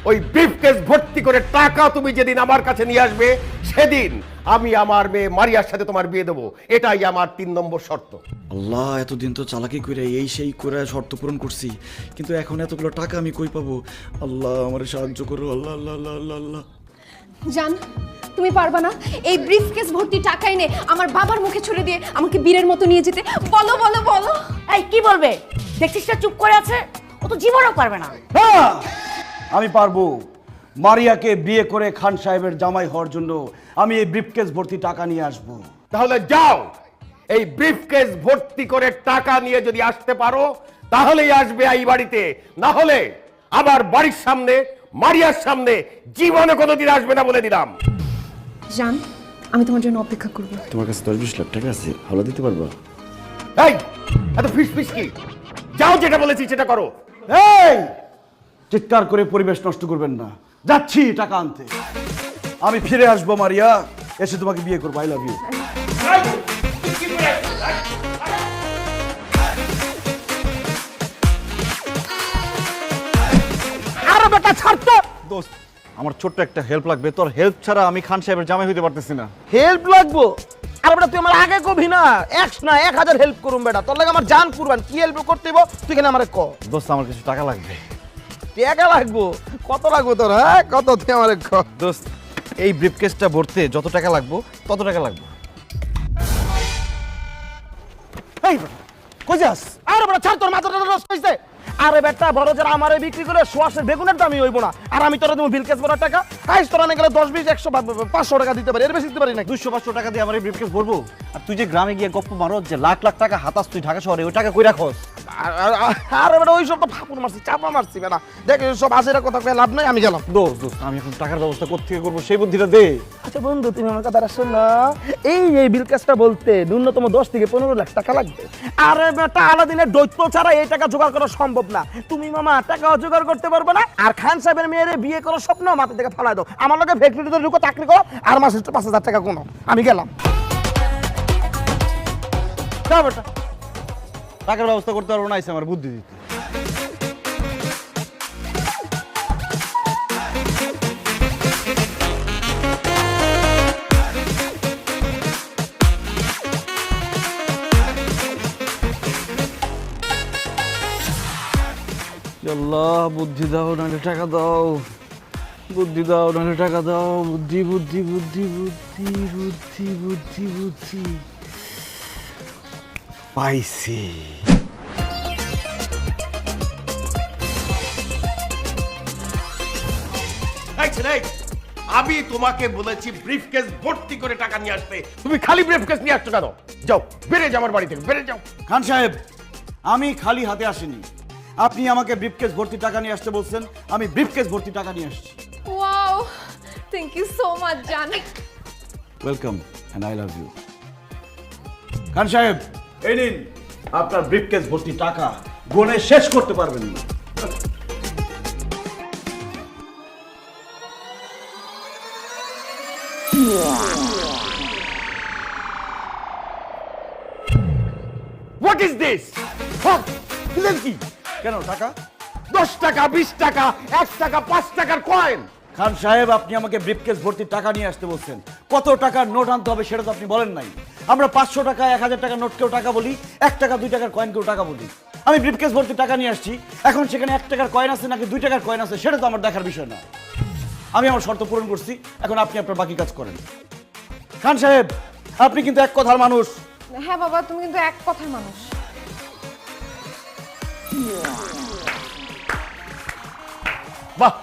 ওই ব্রিফকেস ভর্তি করে টাকা তুমি যেদিন আমার কাছে নিয়ে আসবে, সেদিন আমি আমার মেয়ে মারিয়ার সাথে তোমার বিয়ে দেবো। এটাই আমার 3 নম্বর শর্ত। আল্লাহ, এতদিন তো চালাকি করে এই সেই করে শর্ত পূরণ করছি, কিন্তু এখন এতগুলো টাকা আমি কই পাবো? আল্লাহ আমার সাহায্য করো, আল্লাহ আল্লাহ আল্লাহ আল্লাহ আল্লাহ। জান, তুমি পারবা না এই ব্রিফকেস ভর্তি টাকা এনে আমার বাবার মুখে ছুড়ে দিয়ে আমাকে বীরের মতো নিয়ে যেতে? বলো বলো বলো। এই কি বলবে? দেখছিস না চুপ করে আছে, ও তো জীবনেও পারবে না। হ্যাঁ, আমি পারবো। মারিয়াকে বিয়ে করে খান সাহেবের জামাই হওয়ার জন্য আমি এই ব্রিফকেস ভর্তি টাকা নিয়ে আসবো। তাহলে যাও, এই ব্রিফকেস ভর্তি করে টাকা নিয়ে যদি আসতে পারো তাহলেই আসবে এই বাড়িতে, না হলে আবার বাড়ির সামনে মারিয়ার সামনে জীবনে কোনোদিন আসবে না বলে দিলাম। জান, আমি তোমার জন্য অপেক্ষা করব। তোমার কাছে 10-20 লাখ টাকা আছে, হাওলা দিতে পারবা? এই এত ফিস কি? যাও, যেটা বলেছি সেটা করো। এই চিৎকার করে পরিবেশ নষ্ট করবেন না, যাচ্ছি টাকা আনতে। আমি ফিরে আসবো মারিয়া, এসে তোমাকে বিয়ে করবো। I love you. আরে বেটা ছাড় তো। দোস্ত, আমার ছোট্ট একটা হেল্প লাগবে। তোর হেল্প ছাড়া আমি খান সাহেবের জামাই হইতে পারতেছি না। হেল্প লাগবো? আরে বেটা তুই আমার আগে কবি না, 1 না 1000 হেল্প করুম বেটা, তোর লাগে আমার জান কুরবান। কি হেল্প করতে হইব তুই কেন আমারে ক। দোস্ত, আমার কিছু টাকা লাগবে। টাকা লাগবো? কত লাগবো তোর? হ্যাঁ কত তুই আমারে ক। দোস্ত, এই ব্রিফকেসটা ভরতে যত টাকা লাগবে তত টাকা লাগবে। এই কই যাস? আরে বেটা ছাড়, তোর মাথাটা নষ্ট হইছে। আরে বেটা বড় যারা আমারে বিক্রি করে সোয়াশের বেগুনের দামই হইব না, আর আমি তোরা দেবো বিলকেস বড় টাকা। হাইস তোরা না গেলে 10, 20, 100, 500 টাকা দিতে পারি, এর বেশি দিতে পারি না। 200-500 টাকা দিয়ে আমার এই ব্রিফকেস ভরবো? আর তুই যে গ্রামে গিয়ে গপ্প মারো যে লাখ লাখ টাকা হাতাস তুই ঢাকা শহরে, ওই টাকা কই রাখোস? আরে বেটা ওই সব তো ফাপুর মারছি, চাপা মারছি বেটা। দেখ সব আজের কথা কয়ে লাভ নাই, আমি গেলাম। দোস্ত, আমি এখন টাকার ব্যবস্থা কোত্থেকে করবো সেই বুদ্ধিটা দে। আচ্ছা বন্ধু, তুমি আমার কথা শোন না। এই বিলকেসটা বলতে ন্যূনতম 10 থেকে 15 লাখ টাকা লাগবে। আরে বেটা আলাদিনের দৈত্য ছাড়া এই টাকা জোগাড় করা সম্ভব না। তুমি মামা টাকা জোগাড় করতে পারবে না, আর খান সাহেবের মেয়েরে বিয়ে করার স্বপ্ন মাথা থেকে ফালাই দাও। আমার লোকে ফ্যাক্টরিতে ঢুকো, চাকরি করো, আর মাসে 5,000 টাকা কোনো। আমি গেলাম। যা বেটা, টাকার ব্যবস্থা করতে পারবো না, আমার বুদ্ধি দিতে। আল্লাহ, বুদ্ধি দাও নাহলে টাকা দাও, বুদ্ধি দাও নাহলে টাকা দাও, বুদ্ধি বুদ্ধি বুদ্ধি বুদ্ধি বুদ্ধি বুদ্ধি বুদ্ধি পাইছি। আমি তোমাকে বলেছি ব্রিফকেস ভর্তি করে টাকা নিয়ে আসতে, তুমি খালি ব্রিফকেস নিয়ে আসছো কেন? যাও, বেরিয়ে যাও আমার বাড়ি থেকে, বেরিয়ে যাও। খান সাহেব, আমি খালি হাতে আসিনি। আপনি আমাকে ব্রিফকেস ভর্তি টাকা নিয়ে আসতে বলছেন, আমি ব্রিফকেস ভর্তি টাকা নিয়ে আসছি। Wow, thank you so much জান। Welcome and I love you. Khan Saheb, এই নিন আপনার ব্রিফকেস ভর্তি টাকা, গুনে শেষ করতে পারবেন না। What is this? দিলেন কি? কেন টাকা? 10 টাকা, 20 টাকা, 1 টাকা, 5 টাকার কয়েন। খান সাহেব, আপনি আমাকে ব্রিফকেস ভর্তি টাকা নিয়ে আসতে বলছেন। কত টাকার নোট আনতে হবে সেটা তো আপনি বলেন নাই। আমরা 500 টাকা, 1000 টাকা নোটকেও টাকা বলি, 1 টাকা 2 টাকার কয়েনকেও টাকা বলি। আমি ব্রিফকেস ভর্তি টাকা নিয়ে আসছি, এখন সেখানে 1 টাকার কয়েন আছে নাকি 2 টাকার কয়েন আছে সেটা তো আমার দেখার বিষয় না। আমি আমার শর্ত পূরণ করছি, এখন আপনি আপনার বাকি কাজ করেন। খান সাহেব, আপনি কিন্তু এক কথার মানুষ। হ্যাঁ বাবা, তুমি কিন্তু এক কথার মানুষ। বাহ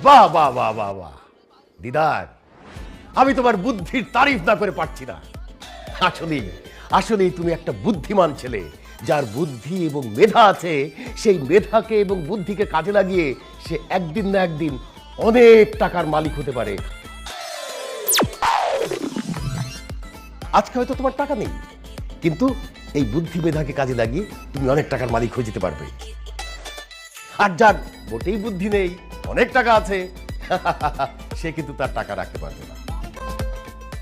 বাহ বাহ বাহ বাহ বাহ দিদার, আমি তোমার বুদ্ধির তারিফ না করে পারছি না। আসলেই তুমি একটা বুদ্ধিমান ছেলে, যার বুদ্ধি এবং মেধা আছে। সেই মেধাকে এবং বুদ্ধিকে কাজে লাগিয়ে সে একদিন না একদিন অনেক টাকার মালিক হতে পারে। আজকে হয়তো তোমার টাকা নেই, কিন্তু এই বুদ্ধি মেধাকে কাজে লাগিয়ে তুমি অনেক টাকার মালিক হয়ে যেতে পারবে। আর যার মোটেই বুদ্ধি নেই, অনেক টাকা আছে, সে কিন্তু তার টাকা রাখতে পারবে না।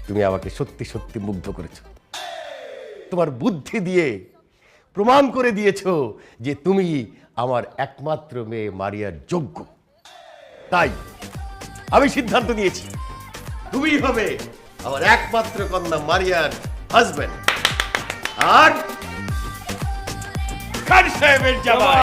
তুমি আমাকে সত্যি সত্যি মুগ্ধ করেছো। তোমার বুদ্ধি দিয়ে প্রমাণ করে দিয়েছো যে তুমি আমার একমাত্র মেয়ে মারিয়ার যোগ্য। তাই আমি সিদ্ধান্ত নিয়েছি তুমি হবে আমার একমাত্র কন্যা মারিয়ার হাজবেন্ড আর খান সাহেবের জামাই।